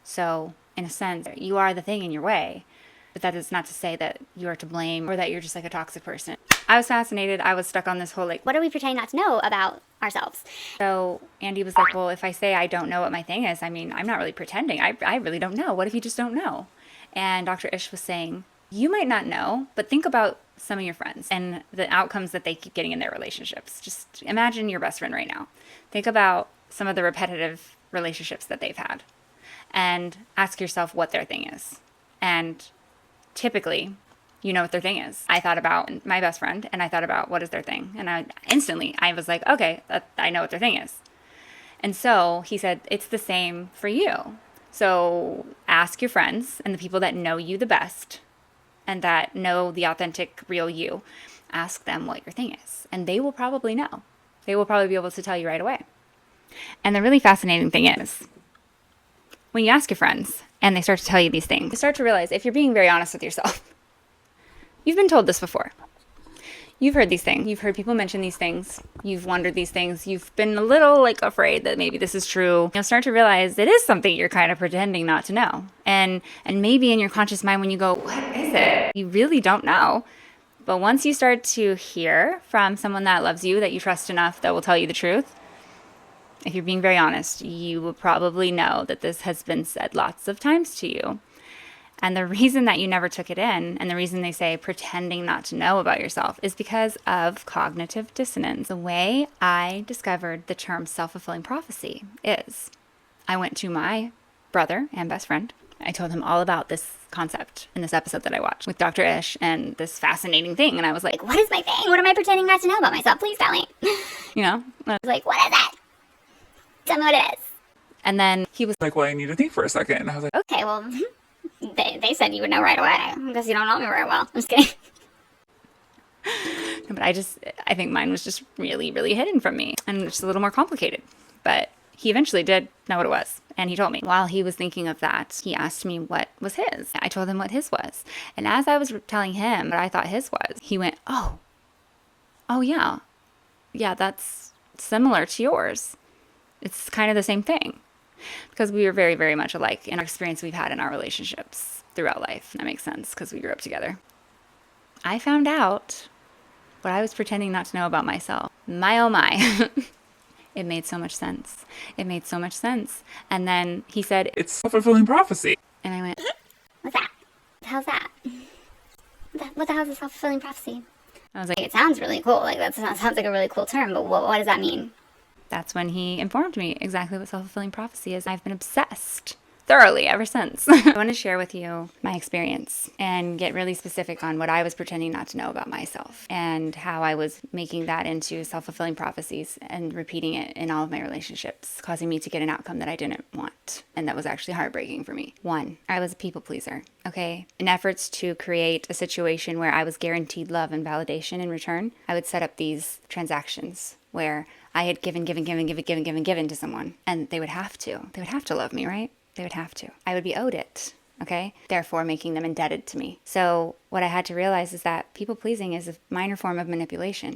So, in a sense, you are the thing in your way, but that is not to say that you are to blame or that you're just like a toxic person. I was fascinated. I was stuck on this whole what are we pretending not to know about ourselves? So Andy was like, well, if I say I don't know what my thing is, I mean, I'm not really pretending. I really don't know. What if you just don't know? And Dr. Ish was saying, you might not know, but think about some of your friends and the outcomes that they keep getting in their relationships. Just imagine your best friend right now. Think about some of the repetitive relationships that they've had and ask yourself what their thing is. And typically, you know what their thing is. I thought about my best friend and I thought about what is their thing. And I was like, okay, I know what their thing is. And so he said, it's the same for you. So ask your friends and the people that know you the best and that know the authentic, real you. Ask them what your thing is. And they will probably know. They will probably be able to tell you right away. And the really fascinating thing is, when you ask your friends and they start to tell you these things, you start to realize if you're being very honest with yourself, you've been told this before. You've heard these things. You've heard people mention these things. You've wondered these things. You've been a little afraid that maybe this is true. You'll start to realize it is something you're kind of pretending not to know. And maybe in your conscious mind when you go, what is it? You really don't know. But once you start to hear from someone that loves you, that you trust enough, that will tell you the truth, if you're being very honest, you will probably know that this has been said lots of times to you. And the reason that you never took it in, and the reason they say pretending not to know about yourself, is because of cognitive dissonance. The way I discovered the term self-fulfilling prophecy is I went to my brother and best friend. I told him all about this concept in this episode that I watched with Dr. Ish and this fascinating thing. And I was like, what is my thing? What am I pretending not to know about myself? Please tell me. I was like, what is it? Tell me what it is. And then he was like, well, I need to think for a second. And I was like, okay, well, They said you would know right away because you don't know me very well. I'm just kidding. But I think mine was just really, really hidden from me and just a little more complicated. But he eventually did know what it was. And he told me. While he was thinking of that, he asked me what was his. I told him what his was. And as I was telling him what I thought his was, he went, oh yeah. Yeah, that's similar to yours. It's kind of the same thing. Because we were very, very much alike in our experience we've had in our relationships throughout life. That makes sense because we grew up together. I found out what I was pretending not to know about myself. My oh my. It made so much sense. It made so much sense. And then he said, It's self-fulfilling prophecy. and I went, What's that? How's that? What the hell is a self-fulfilling prophecy? I was like, It sounds really cool. Like, that sounds like a really cool term, but what does that mean? that's when he informed me exactly what self-fulfilling prophecy is. I've been obsessed thoroughly ever since. I want to share with you my experience and get really specific on what I was pretending not to know about myself and how I was making that into self-fulfilling prophecies and repeating it in all of my relationships, causing me to get an outcome that I didn't want and that was actually heartbreaking for me. One, I was a people pleaser, okay? In efforts to create a situation where I was guaranteed love and validation in return, I would set up these transactions where I had given to someone, and they would have to. They would have to love me, right? They would have to. I would be owed it, okay? Therefore, making them indebted to me. So what I had to realize is that people-pleasing is a minor form of manipulation,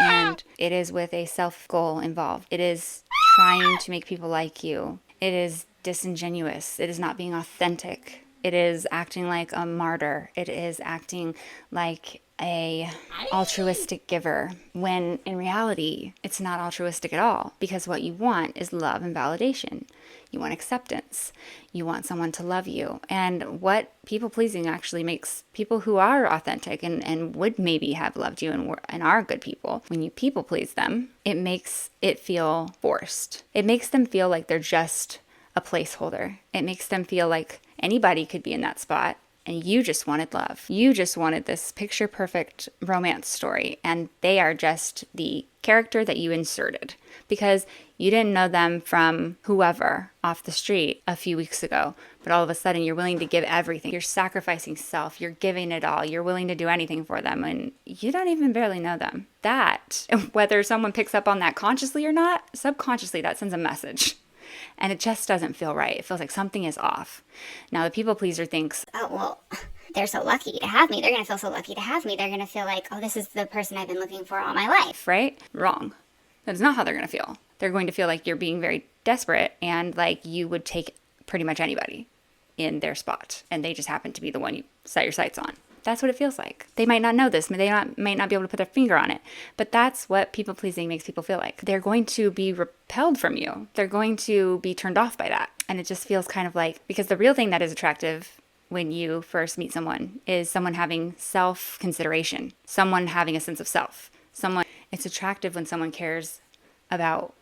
and it is with a self-goal involved. It is trying to make people like you. It is disingenuous. It is not being authentic. It is acting like a martyr. It is acting like a altruistic giver, when in reality, it's not altruistic at all, because what you want is love and validation. You want acceptance. You want someone to love you. And what people-pleasing actually makes people who are authentic and would maybe have loved you and are good people, when you people-please them, it makes it feel forced. It makes them feel like they're just a placeholder. It makes them feel like anybody could be in that spot. And you just wanted love. You just wanted this picture-perfect romance story. And they are just the character that you inserted because you didn't know them from whoever off the street a few weeks ago. But all of a sudden, you're willing to give everything. You're sacrificing self. You're giving it all. You're willing to do anything for them. And you don't even barely know them. That, whether someone picks up on that consciously or not, subconsciously, that sends a message. And it just doesn't feel right. It feels like something is off. Now, the people pleaser thinks, Oh, well, they're so lucky to have me. They're going to feel so lucky to have me. They're going to feel like, oh, this is the person I've been looking for all my life. right? Wrong. That's not how they're going to feel. They're going to feel like you're being very desperate and like you would take pretty much anybody in their spot. And they just happen to be the one you set your sights on. That's what it feels like. They might not know this. They might not be able to put their finger on it. But that's what people-pleasing makes people feel like. They're going to be repelled from you. They're going to be turned off by that. And it just feels kind of like, because the real thing that is attractive when you first meet someone is someone having self-consideration, someone having a sense of self. It's attractive when someone cares about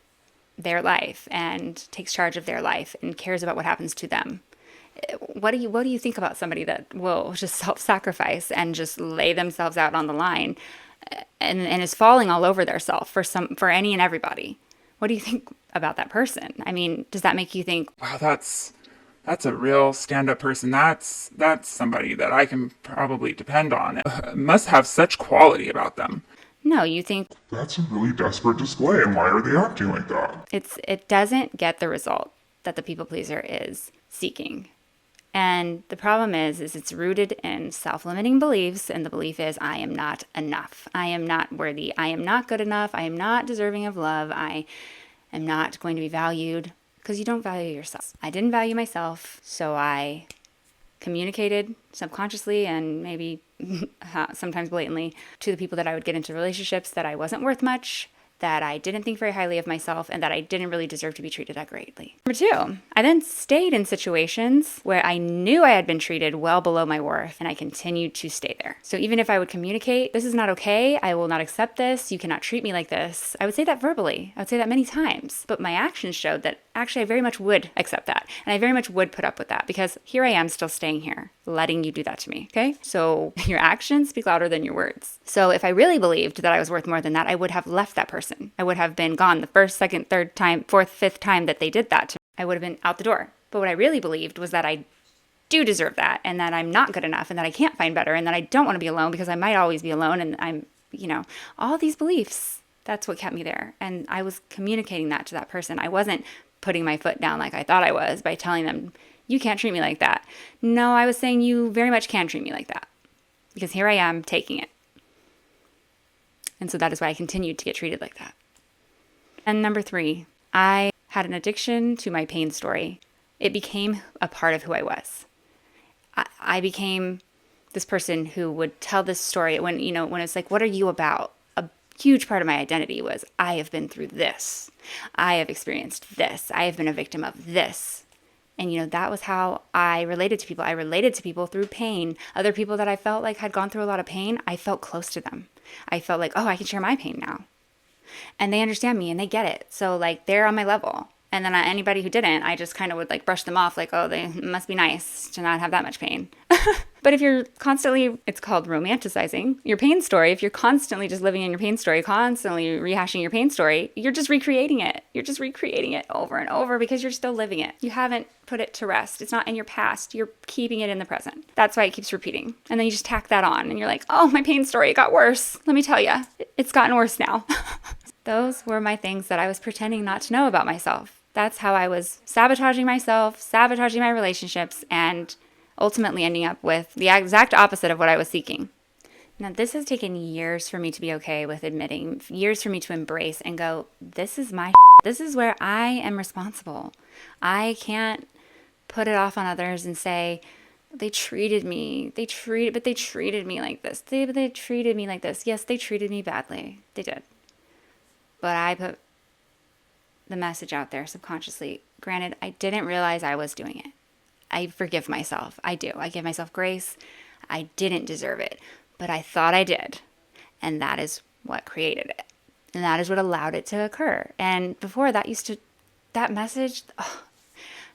their life and takes charge of their life and cares about what happens to them. What do you think about somebody that will just self-sacrifice and just lay themselves out on the line and is falling all over their self for any and everybody? What do you think about that person? I mean, does that make you think, Wow, that's a real stand-up person. That's somebody that I can probably depend on. Must have such quality about them. no, you think That's a really desperate display, and why are they acting like that? it doesn't get the result that the people pleaser is seeking. And the problem is it's rooted in self-limiting beliefs, and the belief is, I am not enough. I am not worthy. I am not good enough. I am not deserving of love. I am not going to be valued, because you don't value yourself. I didn't value myself, so I communicated subconsciously and maybe sometimes blatantly to the people that I would get into relationships that I wasn't worth much, that I didn't think very highly of myself, and that I didn't really deserve to be treated that greatly. Number two, I then stayed in situations where I knew I had been treated well below my worth, and I continued to stay there. So even if I would communicate, this is not okay, I will not accept this, you cannot treat me like this, I would say that verbally. I would say that many times. But my actions showed that actually I very much would accept that, and I very much would put up with that, because here I am still staying here, letting you do that to me, okay? So your actions speak louder than your words. So if I really believed that I was worth more than that, I would have left that person. I would have been gone the first, second, third time, fourth, fifth time that they did that to me. I would have been out the door. But what I really believed was that I do deserve that, and that I'm not good enough, and that I can't find better, and that I don't want to be alone because I might always be alone, and I'm, all these beliefs. That's what kept me there. And I was communicating that to that person. I wasn't putting my foot down like I thought I was by telling them, you can't treat me like that. No, I was saying you very much can treat me like that, because here I am taking it. And so that is why I continued to get treated like that. And number 3, I had an addiction to my pain story. It became a part of who I was. I became this person who would tell this story when it's like, what are you about? A huge part of my identity was, I have been through this. I have experienced this. I have been a victim of this. And, that was how I related to people. I related to people through pain. Other people that I felt like had gone through a lot of pain, I felt close to them. I felt like, oh, I can share my pain now. And they understand me and they get it. So like they're on my level. And then anybody who didn't, I just kind of would like brush them off like, oh, they must be nice to not have that much pain. But if you're constantly, it's called romanticizing your pain story. If you're constantly just living in your pain story, constantly rehashing your pain story, you're just recreating it. You're just recreating it over and over because you're still living it. You haven't put it to rest. It's not in your past. You're keeping it in the present. That's why it keeps repeating. And then you just tack that on and you're like, oh, my pain story, it got worse. Let me tell you, it's gotten worse now. Those were my things that I was pretending not to know about myself. That's how I was sabotaging myself, sabotaging my relationships, and ultimately ending up with the exact opposite of what I was seeking. Now, this has taken years for me to be okay with admitting, years for me to embrace and go, this is my this is where I am responsible. I can't put it off on others and say, they treated me like this. They treated me like this. Yes, they treated me badly. They did. But I put the message out there subconsciously. Granted, I didn't realize I was doing it. I forgive myself. I do. I give myself grace. I didn't deserve it, but I thought I did. And that is what created it. And that is what allowed it to occur. And before that that message,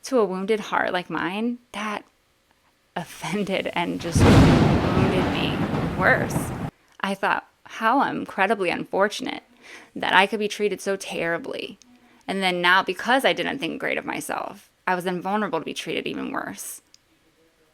to a wounded heart like mine, that offended and just wounded me worse. I thought, how incredibly unfortunate that I could be treated so terribly. And then now, because I didn't think great of myself, I was then vulnerable to be treated even worse.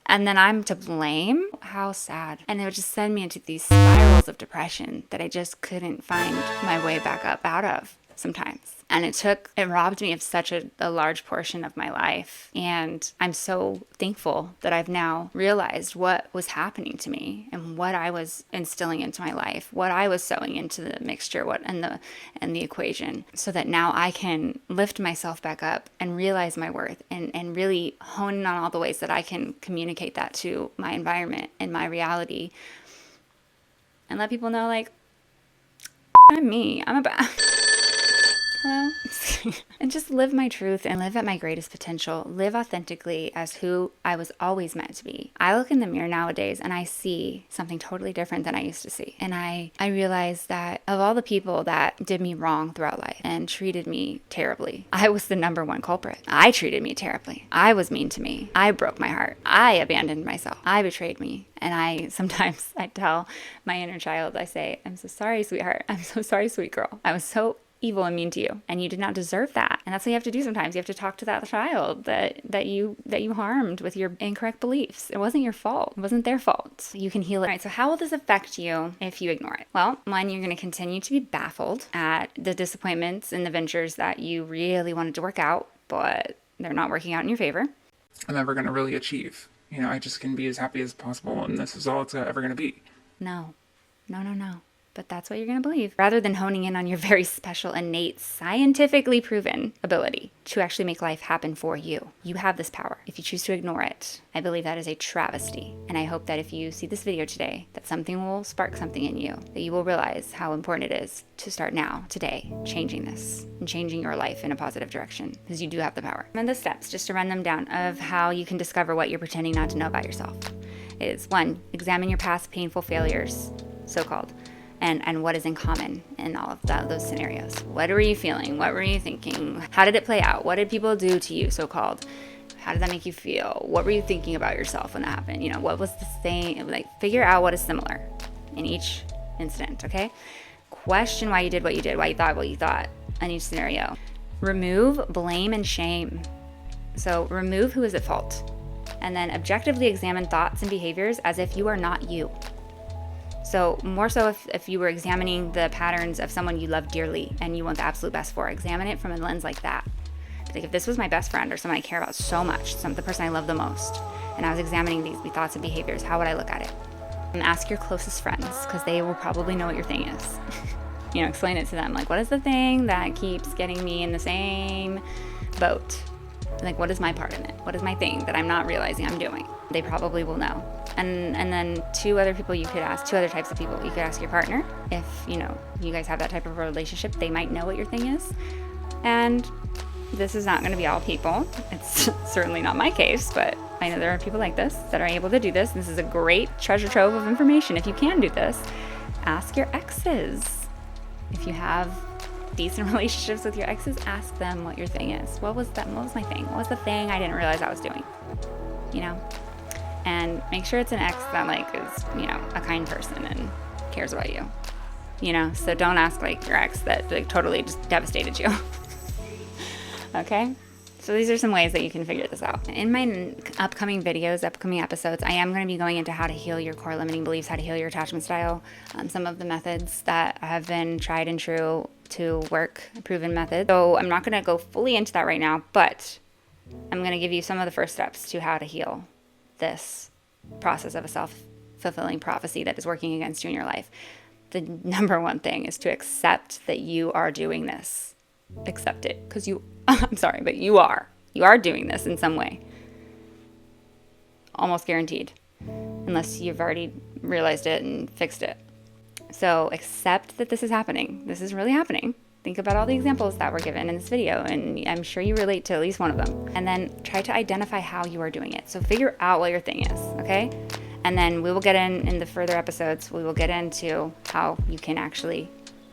And then I'm to blame? How sad. And it would just send me into these spirals of depression that I just couldn't find my way back up out of sometimes. And it robbed me of such a large portion of my life. And I'm so thankful that I've now realized what was happening to me and what I was instilling into my life, what I was sowing into the mixture, and the equation, so that now I can lift myself back up and realize my worth and really hone in on all the ways that I can communicate that to my environment and my reality. And let people know, like, I'm me. I'm about... Hello? And just live my truth and live at my greatest potential. Live authentically as who I was always meant to be. I look in the mirror nowadays and I see something totally different than I used to see. And I realize that of all the people that did me wrong throughout life and treated me terribly, I was the number one culprit. I treated me terribly. I was mean to me. I broke my heart. I abandoned myself. I betrayed me. And I tell my inner child, I say, I'm so sorry, sweetheart. I'm so sorry, sweet girl. I was so evil and mean to you, and you did not deserve that. And that's what you have to do sometimes. You have to talk to that child that you harmed with your incorrect beliefs. It wasn't your fault. It wasn't their fault. You can heal it. All right, so how will this affect you if you ignore it? Well, one, you're going to continue to be baffled at the disappointments and the ventures that you really wanted to work out, but they're not working out in your favor. I'm never going to really achieve. I just can be as happy as possible, and this is all it's ever going to be. No. But that's what you're going to believe. Rather than honing in on your very special, innate, scientifically proven ability to actually make life happen for you. You have this power. If you choose to ignore it, I believe that is a travesty. And I hope that if you see this video today, that something will spark something in you, that you will realize how important it is to start now, today, changing this and changing your life in a positive direction, because you do have the power. And the steps, just to run them down, of how you can discover what you're pretending not to know about yourself is 1, examine your past painful failures, so-called. And what is in common in all of those scenarios. What were you feeling? What were you thinking? How did it play out? What did people do to you, so-called? How did that make you feel? What were you thinking about yourself when that happened? What was the same? Like, figure out what is similar in each incident, okay? Question why you did what you did, why you thought what you thought in each scenario. Remove blame and shame. So remove who is at fault. And then objectively examine thoughts and behaviors as if you are not you. So more so if you were examining the patterns of someone you love dearly and you want the absolute best for, examine it from a lens like that. Like if this was my best friend or someone I care about so much, the person I love the most, and I was examining these thoughts and behaviors, how would I look at it? And ask your closest friends, because they will probably know what your thing is. You know, explain it to them. Like, what is the thing that keeps getting me in the same boat? Like, what is my part in it? What is my thing that I'm not realizing I'm doing? They probably will know. And then two other types of people. You could ask your partner. If, you know, you guys have that type of a relationship, they might know what your thing is. And this is not going to be all people. It's certainly not my case, but I know there are people like this that are able to do this. This is a great treasure trove of information. If you can do this, ask your exes. If you have decent relationships with your exes, ask them what your thing is. What was my thing? What was the thing I didn't realize I was doing? You know? And make sure it's an ex that like is, you know, a kind person and cares about you. You know? So don't ask like your ex that like totally just devastated you. Okay? So these are some ways that you can figure this out. In my upcoming episodes, I am going to be going into how to heal your core limiting beliefs, how to heal your attachment style, some of the methods that have been tried and true to work, proven methods. So I'm not going to go fully into that right now, but I'm going to give you some of the first steps to how to heal this process of a self-fulfilling prophecy that is working against you in your life. The number one thing is to accept that you are doing this. Accept it, because I'm sorry, but you are doing this in some way. Almost guaranteed, unless you've already realized it and fixed it. So accept that this is happening. This is really happening. Think about all the examples that were given in this video, and I'm sure you relate to at least one of them. And then try to identify how you are doing it. So figure out what your thing is, okay? And then we will get in the further episodes, we will get into how you can actually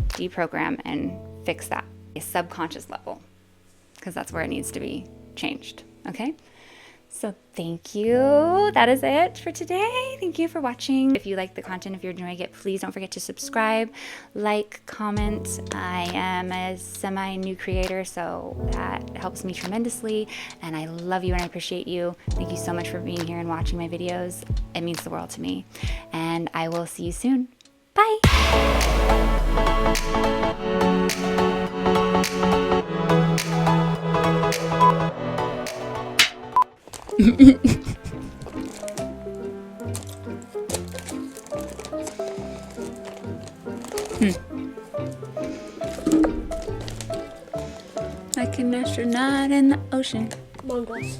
deprogram and fix that. A subconscious level, because that's where it needs to be changed. Okay, so thank you. That is it for today. Thank you for watching. If you like the content, if you're enjoying it, please don't forget to subscribe, like, comment. I am a semi-new creator, so that helps me tremendously, and I love you and I appreciate you. Thank you so much for being here and watching my videos. It means the world to me, and I will see you soon. Bye. Like an astronaut in the ocean. Come on, guys.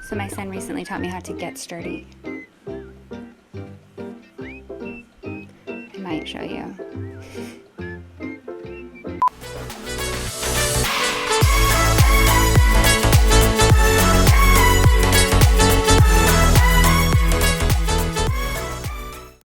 So my son recently taught me how to get sturdy. I might show you.